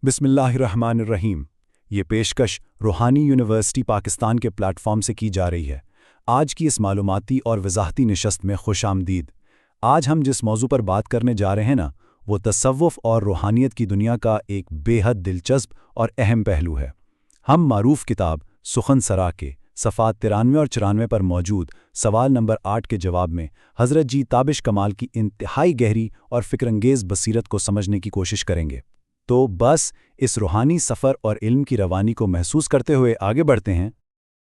बिस्मिल्लाहिर्रहमानिर्रहीम। ये पेशकश रूहानी यूनिवर्सिटी पाकिस्तान के प्लेटफॉर्म से की जा रही है। आज की इस मालूमाती और वजाहती नशस्त में खुश आमदीद। आज हम जिस मौजू पर बात करने जा रहे हैं ना, वो तसव्वुफ़ और रूहानियत की दुनिया का एक बेहद दिलचस्प और अहम पहलू है। हम मारूफ किताब सुखन सरा के सफ़ात 93 और 94 पर मौजूद सवाल नंबर 8 के जवाब में हज़रत जी ताबिश कमाल की इंतहाई गहरी और फ़िक्रंगेज़ बसीरत को समझने की कोशिश करेंगे। तो बस इस रूहानी सफ़र और इल्म की रवानी को महसूस करते हुए आगे बढ़ते हैं।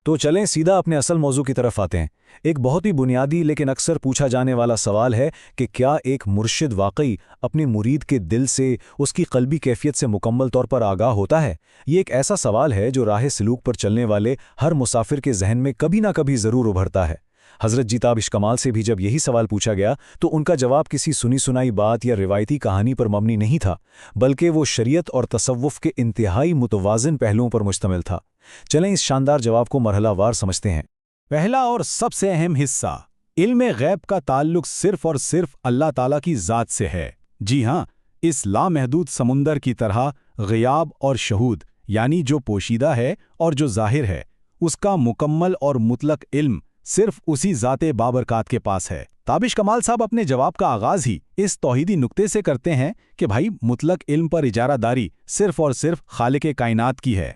तो चलें सीधा अपने असल मौजू की तरफ आते हैं। एक बहुत ही बुनियादी लेकिन अक्सर पूछा जाने वाला सवाल है कि क्या एक मुर्शिद वाकई अपने मुरीद के दिल से, उसकी क़ल्बी कैफियत से मुकम्मल तौर पर आगाह होता है? ये एक ऐसा सवाल है जो राह सलूक पर चलने वाले हर मुसाफिर के जहन में कभी ना कभी ज़रूर उभरता है। हज़रत जी ताबिश कमाल से भी जब यही सवाल पूछा गया तो उनका जवाब किसी सुनी सुनाई बात या रिवायती कहानी पर मबनी नहीं था, बल्कि वो शरीयत और तसव्वुफ़ के इंतहाई मुतवाज़िन पहलुओं पर मुश्तमिल था। चलें इस शानदार जवाब को मरहलावार समझते हैं। पहला और सबसे अहम हिस्सा, इल्म गैब का ताल्लुक सिर्फ और सिर्फ अल्लाह ताला की ज़ात से है। जी हाँ, इस लामहदूद समुंदर की तरह ग़ियाब और शहूद, यानी जो पोशीदा है और जो ज़ाहिर है, उसका मुकम्मल और मुतलक इल्म सिर्फ उसी ज़ाते बाबरकात के पास है। ताबिश कमाल साहब अपने जवाब का आगाज़ ही इस तौहीदी नुक्ते से करते हैं कि भाई मुतलक इल्म पर इजारादारी सिर्फ और सिर्फ खालिक़े कायनात की है।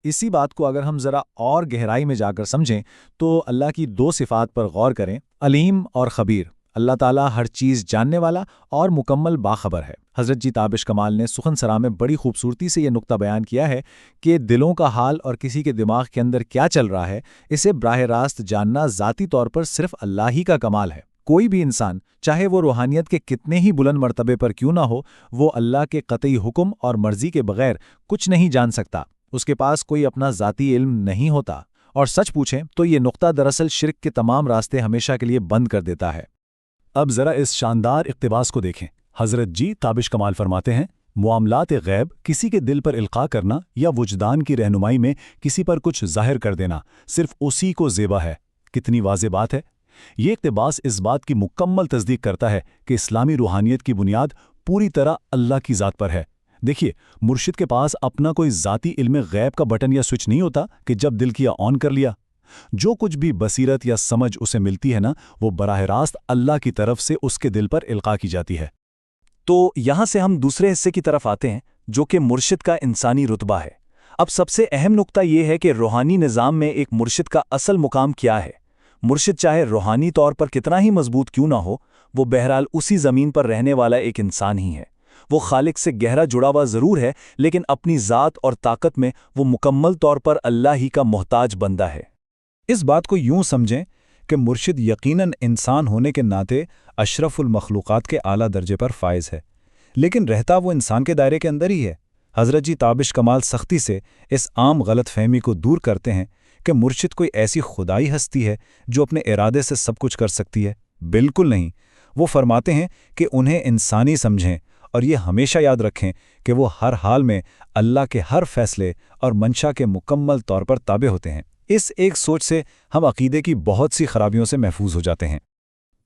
इसी बात को अगर हम ज़रा और गहराई में जाकर समझें तो अल्लाह की दो सिफ़ात पर गौर करें, अलीम और ख़बीर। अल्लाह ताला हर चीज़ जानने वाला और मुकम्मल बाखबर है। हज़रत जी ताबिश कमाल ने सुखन सरा में बड़ी खूबसूरती से यह नुक्ता बयान किया है कि दिलों का हाल और किसी के दिमाग के अंदर क्या चल रहा है, इसे बराह रास्त जानना ज़ाती तौर पर सिर्फ अल्लाह ही का कमाल है। कोई भी इंसान, चाहे वो रूहानियत के कितने ही बुलंद मर्तबे पर क्यों ना हो, वो अल्लाह के क़तई हुक्म और मर्ज़ी के बग़ैर कुछ नहीं जान सकता। उसके पास कोई अपना ज़ाती इल्म नहीं होता। और सच पूछें तो ये नुक्ता दरअसल शिर्क के तमाम रास्ते हमेशा के लिए बंद कर देता है। अब ज़रा इस शानदार इक़्तिबास को देखें। हज़रत जी ताबिश कमाल फरमाते हैं, मामलात गैब, किसी के दिल पर इल्क़ा करना या वुजदान की रहनुमाई में किसी पर कुछ ज़ाहिर कर देना, सिर्फ उसी को ज़ेबा है। कितनी वाज़ेह बात है। ये इक़्तिबास इस बात की मुकम्मल तस्दीक करता है कि इस्लामी रूहानियत की बुनियाद पूरी तरह अल्लाह की ज़ात पर है। देखिए, मुर्शिद के पास अपना कोई ज़ाती इल्म गैब का बटन या स्विच नहीं होता कि जब दिल किया ऑन कर लिया। जो कुछ भी बसीरत या समझ उसे मिलती है ना, वो बराह रास्त अल्लाह की तरफ से उसके दिल पर इल्क़ा की जाती है। तो यहाँ से हम दूसरे हिस्से की तरफ आते हैं, जो कि मुर्शिद का इंसानी रुतबा है। अब सबसे अहम नुक्ता ये है कि रूहानी निज़ाम में एक मुर्शिद का असल मुकाम क्या है। मुर्शिद चाहे रूहानी तौर पर कितना ही मजबूत क्यों ना हो, वो बहरहाल उसी ज़मीन पर रहने वाला एक इंसान ही है। वो खालिक से गहरा जुड़ा हुआ ज़रूर है, लेकिन अपनी ज़ात और ताकत में वो मुकम्मल तौर पर अल्लाह ही का मोहताज बंदा है। इस बात को यूं समझें कि मुर्शिद यकीनन इंसान होने के नाते अशरफुल मखलूक़ात के आला दर्जे पर फायज़ है, लेकिन रहता वो इंसान के दायरे के अंदर ही है। हज़रत जी ताबिश कमाल सख्ती से इस आम गलत फहमी को दूर करते हैं कि मुर्शिद कोई ऐसी खुदाई हस्ती है जो अपने इरादे से सब कुछ कर सकती है। बिल्कुल नहीं। वो फरमाते हैं कि उन्हें इंसानी समझें और ये हमेशा याद रखें कि वो हर हाल में अल्लाह के हर फैसले और मंशा के मुकम्मल तौर पर ताबे होते हैं। इस एक सोच से हम अकीदे की बहुत सी खराबियों से महफूज हो जाते हैं।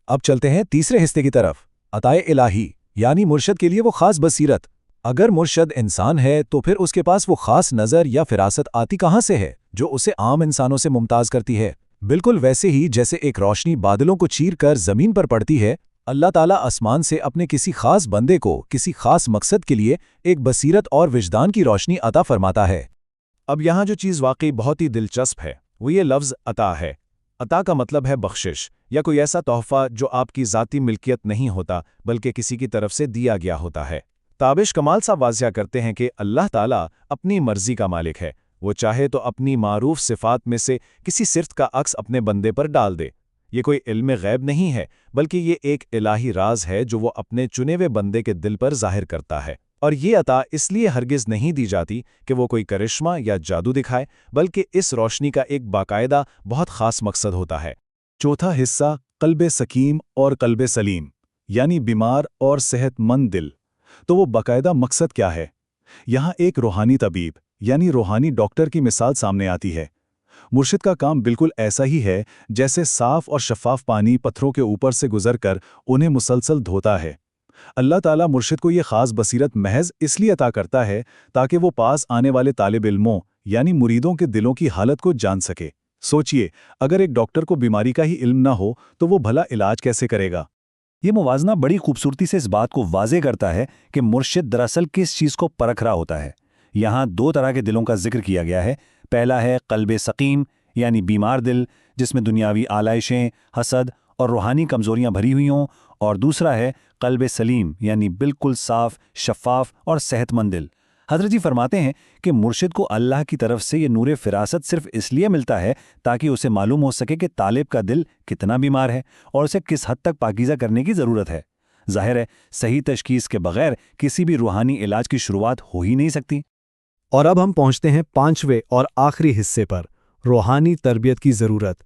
अब चलते हैं तीसरे हिस्से की तरफ, अताए इलाही, यानी मुर्शद के लिए वो खास बसीरत। अगर मुर्शद इंसान है तो फिर उसके पास वो खास नज़र या फिरासत आती कहाँ से है जो उसे आम इंसानों से मुमताज़ करती है? बिल्कुल वैसे ही जैसे एक रोशनी बादलों को चीर कर ज़मीन पर पड़ती है, अल्लाह ताला आसमान से अपने किसी खास बंदे को किसी खास मकसद के लिए एक बसीरत और विजदान की रोशनी अता फरमाता है। अब यहाँ जो चीज़ वाकई बहुत ही दिलचस्प है वो ये लफ्ज़ अता है। अता का मतलब है बख्शिश या कोई ऐसा तोहफ़ा जो आपकी ज़ाती मिल्कियत नहीं होता बल्कि किसी की तरफ से दिया गया होता है। ताबिश कमाल साहब वाज़िया करते हैं कि अल्लाह ताला अपनी मर्ज़ी का मालिक है। वो चाहे तो अपनी मारूफ सिफ़ात में से किसी सिर्फ़ का अक्स अपने बंदे पर डाल दे। ये कोई इल्म गैब नहीं है, बल्कि ये एक इलाही राज है जो वो अपने चुने हुए बंदे के दिल पर ज़ाहिर करता है। और ये अता इसलिए हरगिज़ नहीं दी जाती कि वो कोई करिश्मा या जादू दिखाए, बल्कि इस रोशनी का एक बाकायदा बहुत ख़ास मकसद होता है। चौथा हिस्सा, क़ल्ब सकीम और क़ल्ब सलीम, यानी बीमार और सेहतमंद दिल। तो वो बाकायदा मकसद क्या है? यहाँ एक रूहानी तबीब यानी रूहानी डॉक्टर की मिसाल सामने आती है। मुर्शिद का काम बिल्कुल ऐसा ही है जैसे साफ और शफाफ पानी पत्थरों के ऊपर से गुजरकर उन्हें मुसलसल धोता है। اللہ تعالیٰ مرشد کو یہ خاص بصیرت محض اس لیے عطا کرتا ہے تاکہ وہ پاس آنے والے طالب علموں یعنی مریدوں کے دلوں کی حالت کو جان سکے۔ سوچئے، اگر ایک ڈاکٹر کو بیماری کا ہی علم نہ ہو تو وہ بھلا علاج کیسے کرے گا؟ یہ موازنہ بڑی خوبصورتی سے اس بات کو واضح کرتا ہے کہ مرشد دراصل کس چیز کو پرکھ رہا ہوتا ہے۔ یہاں دو طرح کے دلوں کا ذکر کیا گیا ہے۔ پہلا ہے قلب سقیم یعنی بیمار دل، جس میں دنیاوی آلائشیں، حسد اور روحانی کمزوریاں بھری ہوئی ہوں، اور دوسرا ہے قلب سلیم یعنی بالکل صاف، شفاف اور صحت مند دل۔ حضرت جی فرماتے ہیں کہ مرشد کو اللہ کی طرف سے یہ نور فراست صرف اس لیے ملتا ہے تاکہ اسے معلوم ہو سکے کہ طالب کا دل کتنا بیمار ہے اور اسے کس حد تک پاکیزہ کرنے کی ضرورت ہے۔ ظاہر ہے صحیح تشخیص کے بغیر کسی بھی روحانی علاج کی شروعات ہو ہی نہیں سکتی۔ اور اب ہم پہنچتے ہیں 5ویں اور آخری حصے پر، روحانی تربیت کی ضرورت۔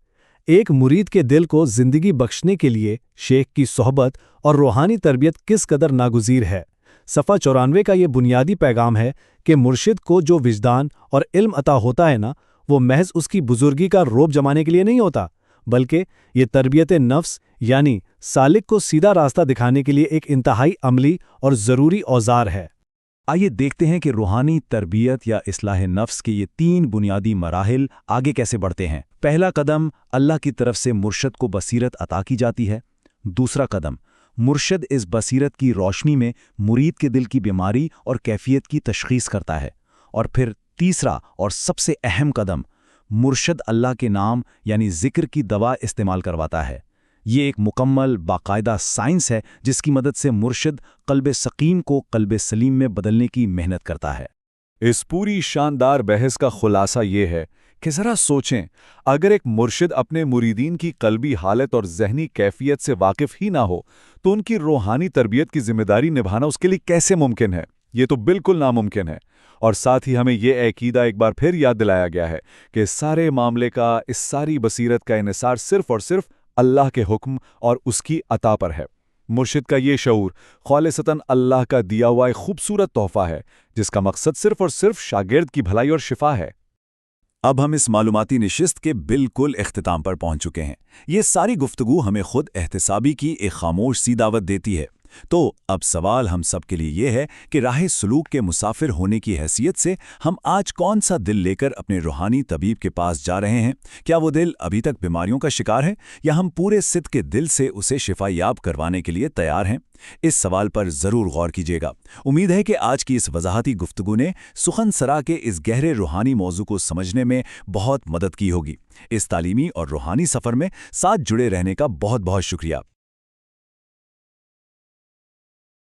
ایک مرید کے دل کو زندگی بخشنے کے لیے شیخ کی صحبت اور روحانی تربیت کس قدر ناگزیر ہے۔ صفحہ 94 کا یہ بنیادی پیغام ہے کہ مرشد کو جو وجدان اور علم عطا ہوتا ہے نا، وہ محض اس کی بزرگی کا روب جمانے کے لیے نہیں ہوتا، بلکہ یہ تربیت نفس یعنی سالک کو سیدھا راستہ دکھانے کے لیے ایک انتہائی عملی اور ضروری اوزار ہے۔ آئیے دیکھتے ہیں کہ روحانی تربیت یا اصلاح نفس کے یہ 3 بنیادی مراحل آگے کیسے بڑھتے ہیں۔ پہلا قدم، اللہ کی طرف سے مرشد کو بصیرت عطا کی جاتی ہے۔ دوسرا قدم، مرشد اس بصیرت کی روشنی میں مرید کے دل کی بیماری اور کیفیت کی تشخیص کرتا ہے۔ اور پھر تیسرا اور سب سے اہم قدم، مرشد اللہ کے نام یعنی ذکر کی دوا استعمال کرواتا ہے۔ یہ ایک مکمل باقاعدہ سائنس ہے جس کی مدد سے مرشد قلب سقیم کو قلب سلیم میں بدلنے کی محنت کرتا ہے۔ اس پوری شاندار بحث کا خلاصہ یہ ہے کہ ذرا سوچیں، اگر ایک مرشد اپنے مریدین کی قلبی حالت اور ذہنی کیفیت سے واقف ہی نہ ہو تو ان کی روحانی تربیت کی ذمہ داری نبھانا اس کے لیے کیسے ممکن ہے؟ یہ تو بالکل ناممکن ہے۔ اور ساتھ ہی ہمیں یہ عقیدہ ایک بار پھر یاد دلایا گیا ہے کہ اس سارے معاملے کا، اس ساری بصیرت کا انحصار صرف اور صرف اللہ کے حکم اور اس کی عطا پر ہے۔ مرشد کا یہ شعور خالصتاً اللہ کا دیا ہوا ایک خوبصورت تحفہ ہے جس کا مقصد صرف اور صرف شاگرد کی بھلائی اور شفا ہے۔ اب ہم اس معلوماتی نشست کے بالکل اختتام پر پہنچ چکے ہیں۔ یہ ساری گفتگو ہمیں خود احتسابی کی ایک خاموش سی دعوت دیتی ہے۔ تو اب سوال ہم سب کے لیے یہ ہے کہ راہ سلوک کے مسافر ہونے کی حیثیت سے ہم آج کون سا دل لے کر اپنے روحانی طبیب کے پاس جا رہے ہیں؟ کیا وہ دل ابھی تک بیماریوں کا شکار ہے یا ہم پورے صدق کے دل سے اسے شفا یاب کروانے کے لیے تیار ہیں؟ اس سوال پر ضرور غور کیجیے گا۔ امید ہے کہ آج کی اس وضاحتی گفتگو نے سخن سرا کے اس گہرے روحانی موضوع کو سمجھنے میں بہت مدد کی ہوگی۔ اس تعلیمی اور روحانی سفر میں ساتھ جڑے رہنے کا بہت بہت شکریہ۔